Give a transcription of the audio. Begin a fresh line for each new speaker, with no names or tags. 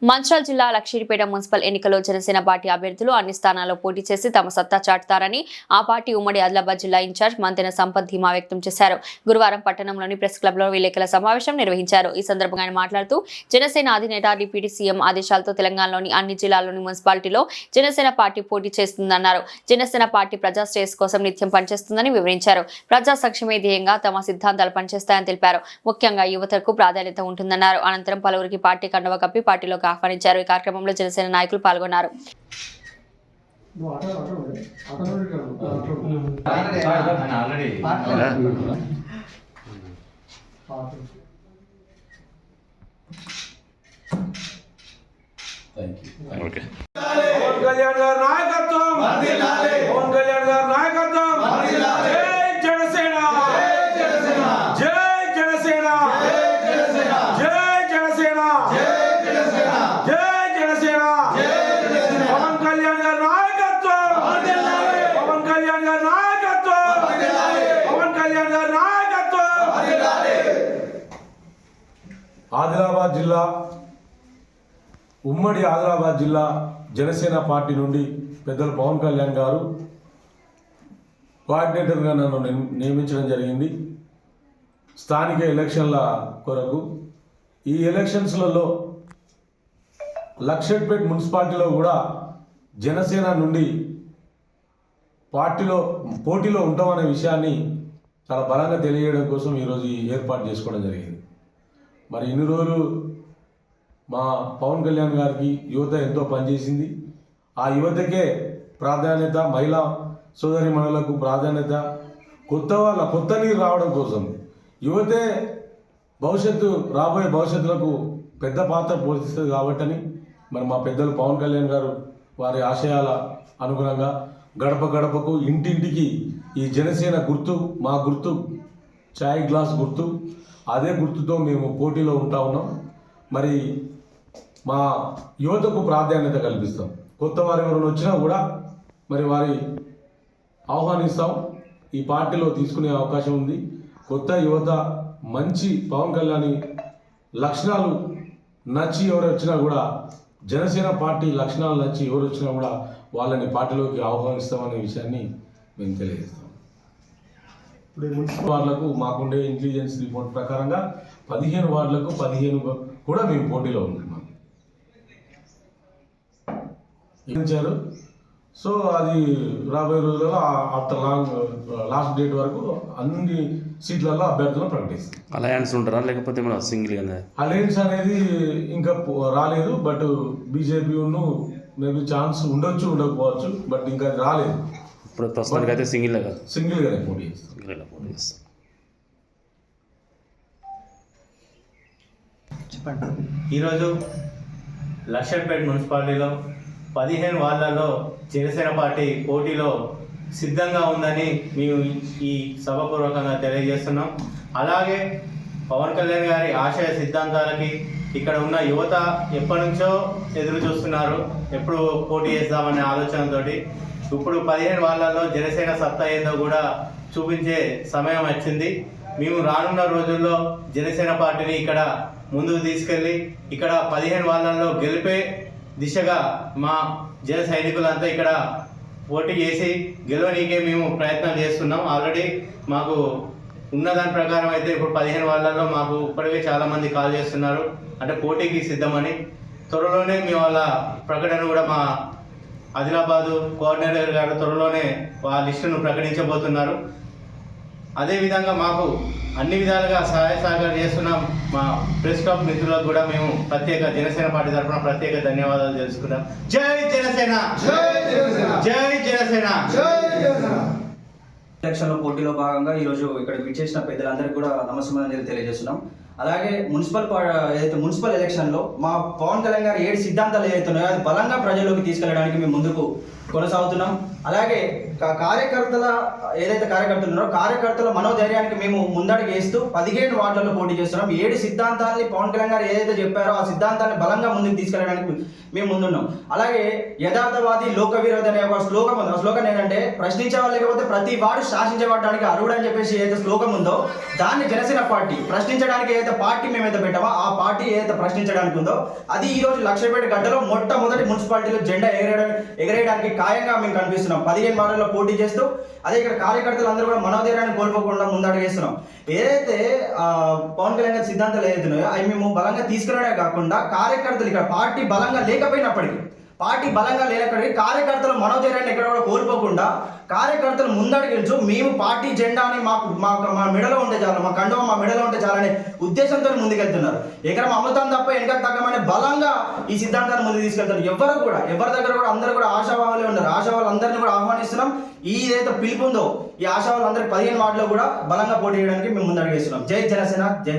మంచిర్యాల జిల్లా లక్షిరిపేట మున్సిపల్ ఎన్నికల్లో జనసేన పార్టీ అభ్యర్థులు అన్ని స్థానాల్లో పోటీ చేసి తమ సత్తా చాటుతారని ఆ పార్టీ ఉమ్మడి ఆదిలాబాద్ జిల్లా ఇన్ఛార్జ్ మంతెన సంపత్ ధీమా వ్యక్తం చేశారు. గురువారం పట్టణంలోని ప్రెస్ క్లబ్లో విలేకరుల సమావేశం నిర్వహించారు. ఈ సందర్భంగా ఆయన మాట్లాడుతూ జనసేన అధినేత డిప్యూటీ సీఎం ఆదేశాలతో తెలంగాణలోని అన్ని జిల్లాల్లోని మున్సిపాలిటీలో జనసేన పార్టీ పోటీ చేస్తుందన్నారు. జనసేన పార్టీ ప్రజా శ్రేయస్ కోసం నిత్యం పనిచేస్తుందని వివరించారు. ప్రజా సంక్షేమే ధ్యేయంగా తమ సిద్ధాంతాలు పనిచేస్తాయని తెలిపారు. ముఖ్యంగా యువతకు ప్రాధాన్యత ఉంటుందన్నారు. అనంతరం పలువురికి పార్టీ కండువా కప్పి పార్టీలో ఆహ్వానించారు. ఈ కార్యక్రమంలో జనసేన నాయకులు పాల్గొన్నారు.
ఆదిలాబాద్ జిల్లా ఉమ్మడి ఆదిలాబాద్ జిల్లా జనసేన పార్టీ నుండి పెద్దలు పవన్ కళ్యాణ్ గారు కోఆర్డినేటర్గా నన్ను నియమించడం జరిగింది. స్థానిక ఎలక్షన్ల కొరకు ఈ ఎలక్షన్స్లలో లక్షట్పేట మున్సిపాలిటీలో కూడా జనసేన నుండి పోటీలో ఉంటామనే విషయాన్ని చాలా బలంగా తెలియజేయడం కోసం ఈరోజు ఏర్పాటు చేసుకోవడం జరిగింది. మరి ఇన్ని రోజులు మా పవన్ కళ్యాణ్ గారికి యువత ఎంతో పనిచేసింది. ఆ యువతకే ప్రాధాన్యత, మహిళా సోదరి మనులకు ప్రాధాన్యత, కొత్త నీరు రావడం కోసం యువతే రాబోయే భవిష్యత్తులకు పెద్ద పాత్ర పోషిస్తుంది కాబట్టని మరి మా పెద్దలు పవన్ కళ్యాణ్ గారు వారి ఆశయాల అనుగుణంగా గడప గడపకు ఇంటింటికి ఈ జనసేన గుర్తు, మా గుర్తు చాయ్ గ్లాస్ గుర్తు, అదే గుర్తుతో మేము పోటీలో ఉంటా ఉన్నాం. మరి మా యువతకు ప్రాధాన్యత కల్పిస్తాం. కొత్త వారు ఎవరైనా వచ్చినా కూడా మరి వారి ఆహ్వానిస్తాం. ఈ పార్టీలో తీసుకునే అవకాశం ఉంది. కొత్త యువత మంచి పవన్ కళ్యాణ్ లక్షణాలు నచ్చి ఎవరు వచ్చినా కూడా, జనసేన పార్టీ లక్షణాలు నచ్చి ఎవరు వచ్చినా కూడా వాళ్ళని పార్టీలోకి ఆహ్వానిస్తామనే విషయాన్ని మేము తెలియజేస్తాం. ఇప్పుడు మున్సిపల్ వార్డులకు మాకుండే ఇంటెలిజెన్స్ రిపోర్ట్ ప్రకారంగా 15 వార్డులకు 15 కూడా మేము పోటీలో ఉంటున్నాం. ఇచ్చారు. సో అది రాబోయే రోజులలో ఆఫ్టర్ లాస్ట్ డేట్ వరకు అన్ని సీట్లలో అభ్యర్థులను ప్రకటిస్తాం.
అలయన్స్ ఉంటారా లేకపోతే మన సింగిల్?
అలయన్స్ అనేది ఇంకా రాలేదు. బట్ బీజేపీను మేబీ ఛాన్స్ ఉండొచ్చు, ఉండకపోవచ్చు. బట్ ఇంకా రాలేదు.
ఇప్పుడు ప్రస్తుతానికి అయితే
సింగిల్గానే పోటీ చేస్తాం.
చెప్పండి. ఈరోజు లక్షట్పేట మున్సిపాలిటీలో 15 వార్డులలో జనసేన పార్టీ పోటీలో సిద్ధంగా ఉందని మేము ఈ సభాపూర్వకంగా తెలియజేస్తున్నాం. అలాగే పవన్ కళ్యాణ్ గారి ఆశయ సిద్ధాంతాలకి ఇక్కడ ఉన్న యువత ఎప్పటి నుంచో ఎదురు చూస్తున్నారు, ఎప్పుడు పోటీ చేద్దామనే ఆలోచనతో. ఇప్పుడు 15 వార్డులలో జనసేన సత్తా ఏందో కూడా చూపించే సమయం వచ్చింది. మేము రానున్న రోజుల్లో జనసేన పార్టీని ఇక్కడ ముందుకు తీసుకెళ్ళి ఇక్కడ 15 వార్డులలో గెలిపే దిశగా మా జన సైనికులంతా ఇక్కడ పోటీ చేసి గెలవనీకే మేము ప్రయత్నం చేస్తున్నాం. ఆల్రెడీ మాకు ఉన్నదాని ప్రకారం అయితే ఇప్పుడు 15 వార్డులలో మాకు ఇప్పటికే చాలామంది కాల్ చేస్తున్నారు, అంటే పోటీకి సిద్ధమని. త్వరలోనే మీ వాళ్ళ ప్రకటన కూడా మా ఆదిలాబాదు కోఆర్డినేటర్ గారు త్వరలోనే ఆ లిస్టును ప్రకటించబోతున్నారు. అదేవిధంగా మాకు అన్ని విధాలుగా సహాయ సహకారం చేస్తున్న మా ప్రెస్ క్లబ్ మిత్రులకు కూడా మేము జనసేన పార్టీ తరఫున ప్రత్యేక ధన్యవాదాలు తెలుసుకున్నాం. జై జనసేన, జై జనసేన.
ఎలక్షన్ల పోటీలో భాగంగా ఈరోజు ఇక్కడ విచ్చేసిన పెద్దలందరికీ కూడా నమస్కారం తెలియజేస్తున్నాం. అలాగే మున్సిపల్ ఎలక్షన్లో మా పవన్ కళ్యాణ్ గారు 7 సిద్ధాంతాలు ఏవైతున్నాయో అది బలంగా ప్రజల్లోకి తీసుకెళ్ళడానికి మేము ముందుకు కొనసాగుతున్నాం. అలాగే కార్యకర్తలు ఉన్నారో కార్యకర్తల మనోధైర్యానికి మేము ముందడుగు వేస్తూ 15 వార్డులలో పోటీ చేస్తున్నాం. 7 సిద్ధాంతాలని పవన్ కళ్యాణ్ గారు ఏదైతే చెప్పారో ఆ సిద్ధాంతాన్ని బలంగా ముందుకు తీసుకెళ్ళడానికి మేము ముందున్నాం. అలాగే యథార్థవాది లోక విరోధి అనే ఒక శ్లోకం ఉంది. ఆ శ్లోకం ఏంటంటే ప్రశ్నించేవాళ్ళు లేకపోతే ప్రతి వాడు శాసించబడడానికి అర్హుడు అని చెప్పేసి ఏదైతే శ్లోకం ఉందో దాన్ని జనసేన పార్టీ ప్రశ్నించడానికి ఏదైతే పార్టీ మేమైతే పెట్టామో ఆ పార్టీ ఏదైతే ప్రశ్నించడానికి ఉందో అది ఈ రోజు లక్షపేట గడ్డలో మొట్టమొదటి మున్సిపాలిటీలో జెండా ఎగరేయడానికి ఖాయంగా మేము కనిపిస్తున్నాం. 15 వార్డుల్లో పోటీ చేస్తూ అదే ఇక్కడ కార్యకర్తలు అందరూ కూడా మనోధైర్యాన్ని కోల్పోకుండా ముందడుగేస్తున్నాం. ఏదైతే పవన్ కళ్యాణ్ గారి సిద్ధాంతాలు ఏదైతున్నాయో అవి మేము బలంగా తీసుకురావడమే కాకుండా కార్యకర్తలు ఇక్కడ పార్టీ బలంగా లేకపోయినప్పటికీ కార్యకర్తల మనోధైర్యాన్ని ఎక్కడ కూడా కోల్పోకుండా కార్యకర్తలు ముందడుగించు మేము పార్టీ జెండాని మా మెడలో ఉంటే చాలు, మా కండువ మా మెడలో ఉంటే చాలనే ఉద్దేశంతో ముందుకెళ్తున్నారు. ఎకరం అమ్ముతాం తప్ప వెనక తగ్గమని బలంగా ఈ సిద్ధాంతాన్ని ముందుకు తీసుకెళ్తారు. ఎవరి దగ్గర కూడా అందరూ కూడా ఆశావాహులే ఉన్నారు. ఆశావాళ్ళందరినీ కూడా ఆహ్వానిస్తున్నాం. ఈ ఏదైతే పిలుపు ఉందో ఈ ఆశావాళ్ళందరికీ 15 వార్డులో కూడా బలంగా పోటీ చేయడానికి మేము ముందడుగేస్తున్నాం. జై జనసేన, జై.